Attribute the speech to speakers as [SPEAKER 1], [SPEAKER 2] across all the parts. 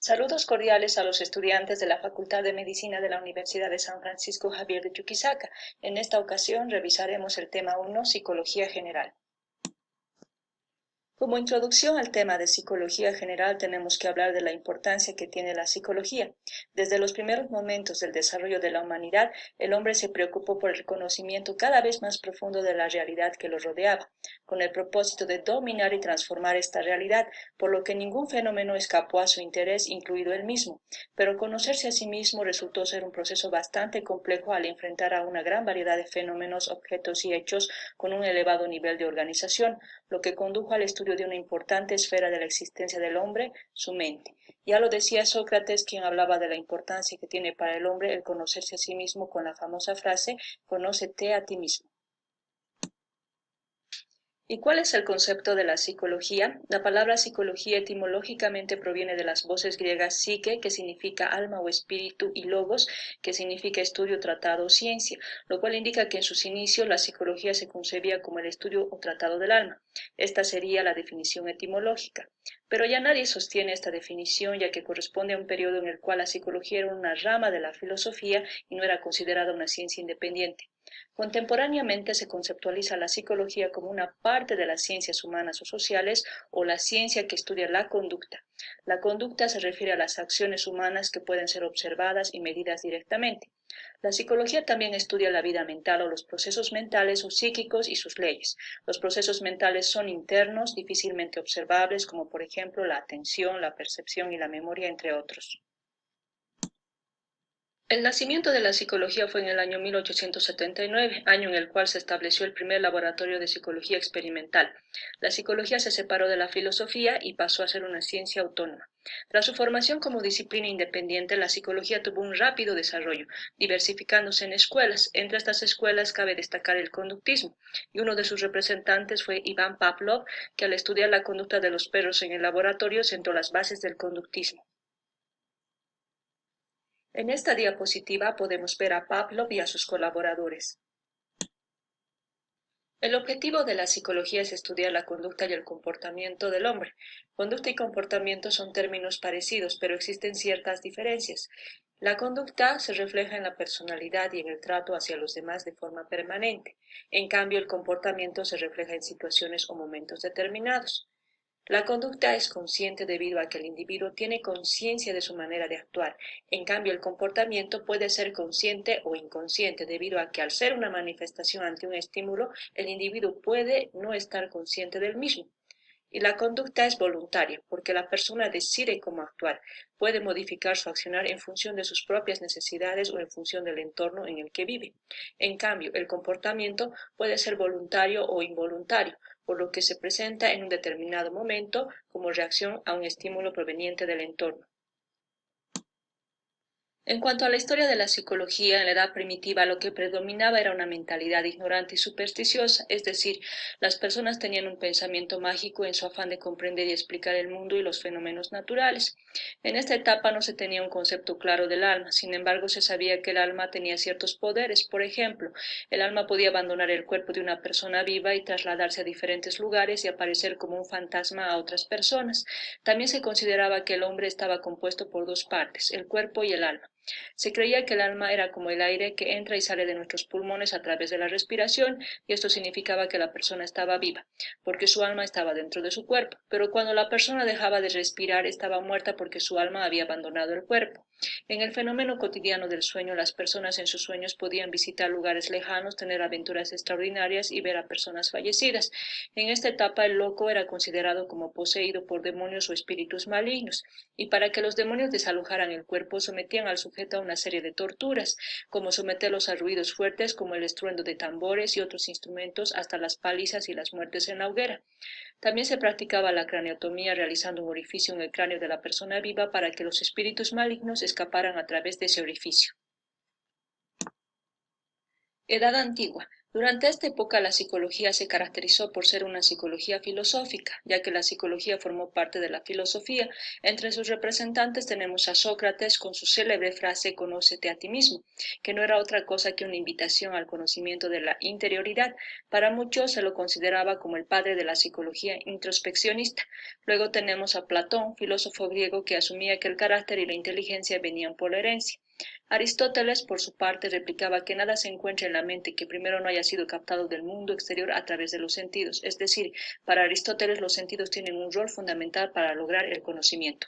[SPEAKER 1] Saludos cordiales a los estudiantes de la Facultad de Medicina de la Universidad de San Francisco Javier de Chuquisaca. En esta ocasión revisaremos el tema 1, Psicología General. Como introducción al tema de psicología general tenemos que hablar de la importancia que tiene la psicología. Desde los primeros momentos del desarrollo de la humanidad, el hombre se preocupó por el conocimiento cada vez más profundo de la realidad que lo rodeaba, con el propósito de dominar y transformar esta realidad, por lo que ningún fenómeno escapó a su interés, incluido él mismo. Pero conocerse a sí mismo resultó ser un proceso bastante complejo al enfrentar a una gran variedad de fenómenos, objetos y hechos con un elevado nivel de organización, lo que condujo al estudio de una importante esfera de la existencia del hombre, su mente. Ya lo decía Sócrates, quien hablaba de la importancia que tiene para el hombre el conocerse a sí mismo con la famosa frase, conócete a ti mismo. ¿Y cuál es el concepto de la psicología? La palabra psicología etimológicamente proviene de las voces griegas psique, que significa alma o espíritu, y logos, que significa estudio, tratado o ciencia, lo cual indica que en sus inicios la psicología se concebía como el estudio o tratado del alma. Esta sería la definición etimológica. Pero ya nadie sostiene esta definición, ya que corresponde a un periodo en el cual la psicología era una rama de la filosofía y no era considerada una ciencia independiente. Contemporáneamente se conceptualiza la psicología como una parte de las ciencias humanas o sociales o la ciencia que estudia la conducta. La conducta se refiere a las acciones humanas que pueden ser observadas y medidas directamente. La psicología también estudia la vida mental o los procesos mentales o psíquicos y sus leyes. Los procesos mentales son internos, difícilmente observables, como por ejemplo la atención, la percepción y la memoria, entre otros. El nacimiento de la psicología fue en el año 1879, año en el cual se estableció el primer laboratorio de psicología experimental. La psicología se separó de la filosofía y pasó a ser una ciencia autónoma. Tras su formación como disciplina independiente, la psicología tuvo un rápido desarrollo, diversificándose en escuelas. Entre estas escuelas cabe destacar el conductismo, y uno de sus representantes fue Iván Pavlov, que al estudiar la conducta de los perros en el laboratorio sentó las bases del conductismo. En esta diapositiva podemos ver a Pavlov y a sus colaboradores. El objetivo de la psicología es estudiar la conducta y el comportamiento del hombre. Conducta y comportamiento son términos parecidos, pero existen ciertas diferencias. La conducta se refleja en la personalidad y en el trato hacia los demás de forma permanente. En cambio, el comportamiento se refleja en situaciones o momentos determinados. La conducta es consciente debido a que el individuo tiene conciencia de su manera de actuar. En cambio, el comportamiento puede ser consciente o inconsciente debido a que al ser una manifestación ante un estímulo, el individuo puede no estar consciente del mismo. Y la conducta es voluntaria, porque la persona decide cómo actuar, puede modificar su accionar en función de sus propias necesidades o en función del entorno en el que vive. En cambio, el comportamiento puede ser voluntario o involuntario, por lo que se presenta en un determinado momento como reacción a un estímulo proveniente del entorno. En cuanto a la historia de la psicología, en la edad primitiva lo que predominaba era una mentalidad ignorante y supersticiosa, es decir, las personas tenían un pensamiento mágico en su afán de comprender y explicar el mundo y los fenómenos naturales. En esta etapa no se tenía un concepto claro del alma, sin embargo se sabía que el alma tenía ciertos poderes. Por ejemplo, el alma podía abandonar el cuerpo de una persona viva y trasladarse a diferentes lugares y aparecer como un fantasma a otras personas. También se consideraba que el hombre estaba compuesto por dos partes, el cuerpo y el alma. Se creía que el alma era como el aire que entra y sale de nuestros pulmones a través de la respiración, y esto significaba que la persona estaba viva, porque su alma estaba dentro de su cuerpo, pero cuando la persona dejaba de respirar estaba muerta porque su alma había abandonado el cuerpo. En el fenómeno cotidiano del sueño, las personas en sus sueños podían visitar lugares lejanos, tener aventuras extraordinarias y ver a personas fallecidas. En esta etapa el loco era considerado como poseído por demonios o espíritus malignos, y para que los demonios desalojaran el cuerpo sometían al sujeto a una serie de torturas, como someterlos a ruidos fuertes como el estruendo de tambores y otros instrumentos, hasta las palizas y las muertes en la hoguera. También se practicaba la craneotomía, realizando un orificio en el cráneo de la persona viva para que los espíritus malignos escaparan a través de ese orificio. Edad antigua. Durante esta época la psicología se caracterizó por ser una psicología filosófica, ya que la psicología formó parte de la filosofía. Entre sus representantes tenemos a Sócrates con su célebre frase «Conócete a ti mismo», que no era otra cosa que una invitación al conocimiento de la interioridad. Para muchos se lo consideraba como el padre de la psicología introspeccionista. Luego tenemos a Platón, filósofo griego que asumía que el carácter y la inteligencia venían por la herencia. Aristóteles, por su parte, replicaba que nada se encuentra en la mente que primero no haya sido captado del mundo exterior a través de los sentidos, es decir, para Aristóteles los sentidos tienen un rol fundamental para lograr el conocimiento.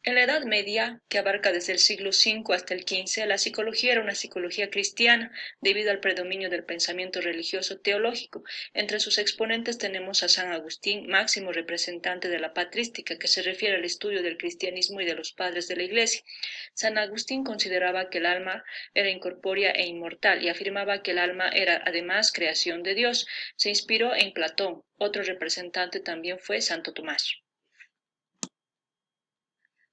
[SPEAKER 1] En la Edad Media, que abarca desde el siglo V hasta el XV, la psicología era una psicología cristiana debido al predominio del pensamiento religioso teológico. Entre sus exponentes tenemos a San Agustín, máximo representante de la patrística, que se refiere al estudio del cristianismo y de los padres de la Iglesia. San Agustín consideraba que el alma era incorpórea e inmortal y afirmaba que el alma era además creación de Dios. Se inspiró en Platón. Otro representante también fue Santo Tomás.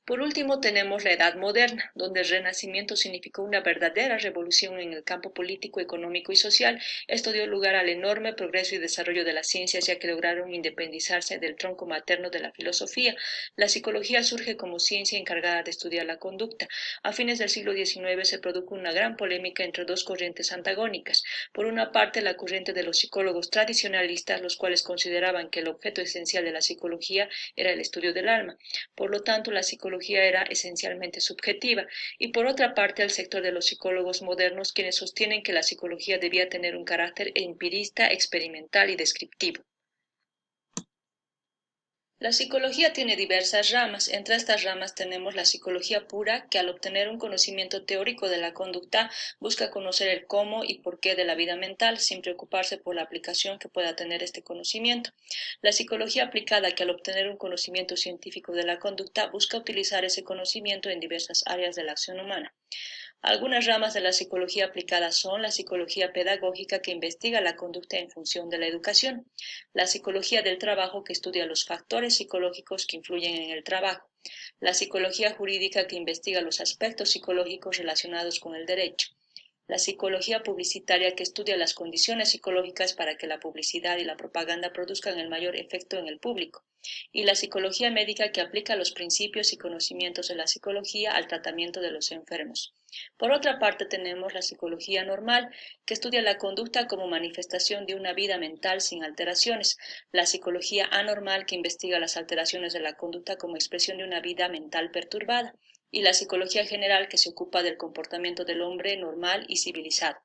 [SPEAKER 1] Por último, tenemos la Edad Moderna, donde el Renacimiento significó una verdadera revolución en el campo político, económico y social. Esto dio lugar al enorme progreso y desarrollo de las ciencias, ya que lograron independizarse del tronco materno de la filosofía. La psicología surge como ciencia encargada de estudiar la conducta. A fines del siglo XIX se produjo una gran polémica entre dos corrientes antagónicas. Por una parte, la corriente de los psicólogos tradicionalistas, los cuales consideraban que el objeto esencial de la psicología era el estudio del alma. Por lo tanto, la psicología era esencialmente subjetiva, y por otra parte el sector de los psicólogos modernos, quienes sostienen que la psicología debía tener un carácter empirista, experimental y descriptivo. La psicología tiene diversas ramas. Entre estas ramas tenemos la psicología pura, que al obtener un conocimiento teórico de la conducta busca conocer el cómo y por qué de la vida mental, sin preocuparse por la aplicación que pueda tener este conocimiento. La psicología aplicada, que al obtener un conocimiento científico de la conducta busca utilizar ese conocimiento en diversas áreas de la acción humana. Algunas ramas de la psicología aplicada son la psicología pedagógica, que investiga la conducta en función de la educación; la psicología del trabajo, que estudia los factores psicológicos que influyen en el trabajo; la psicología jurídica, que investiga los aspectos psicológicos relacionados con el derecho; la psicología publicitaria, que estudia las condiciones psicológicas para que la publicidad y la propaganda produzcan el mayor efecto en el público; y la psicología médica, que aplica los principios y conocimientos de la psicología al tratamiento de los enfermos. Por otra parte, tenemos la psicología normal, que estudia la conducta como manifestación de una vida mental sin alteraciones; la psicología anormal, que investiga las alteraciones de la conducta como expresión de una vida mental perturbada; y la psicología general, que se ocupa del comportamiento del hombre normal y civilizado.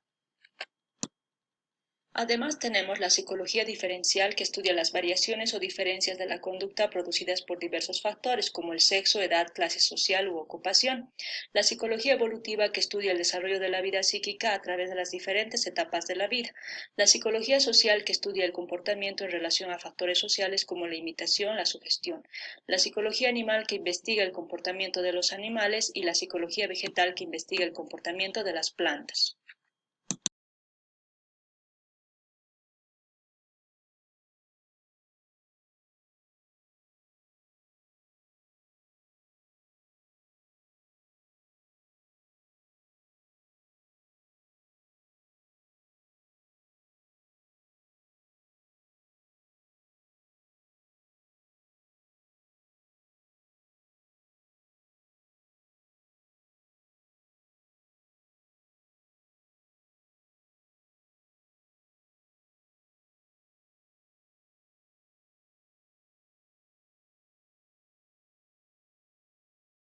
[SPEAKER 1] Además, tenemos la psicología diferencial, que estudia las variaciones o diferencias de la conducta producidas por diversos factores, como el sexo, edad, clase social u ocupación; la psicología evolutiva, que estudia el desarrollo de la vida psíquica a través de las diferentes etapas de la vida; la psicología social, que estudia el comportamiento en relación a factores sociales como la imitación, la sugestión; la psicología animal, que investiga el comportamiento de los animales; y la psicología vegetal, que investiga el comportamiento de las plantas.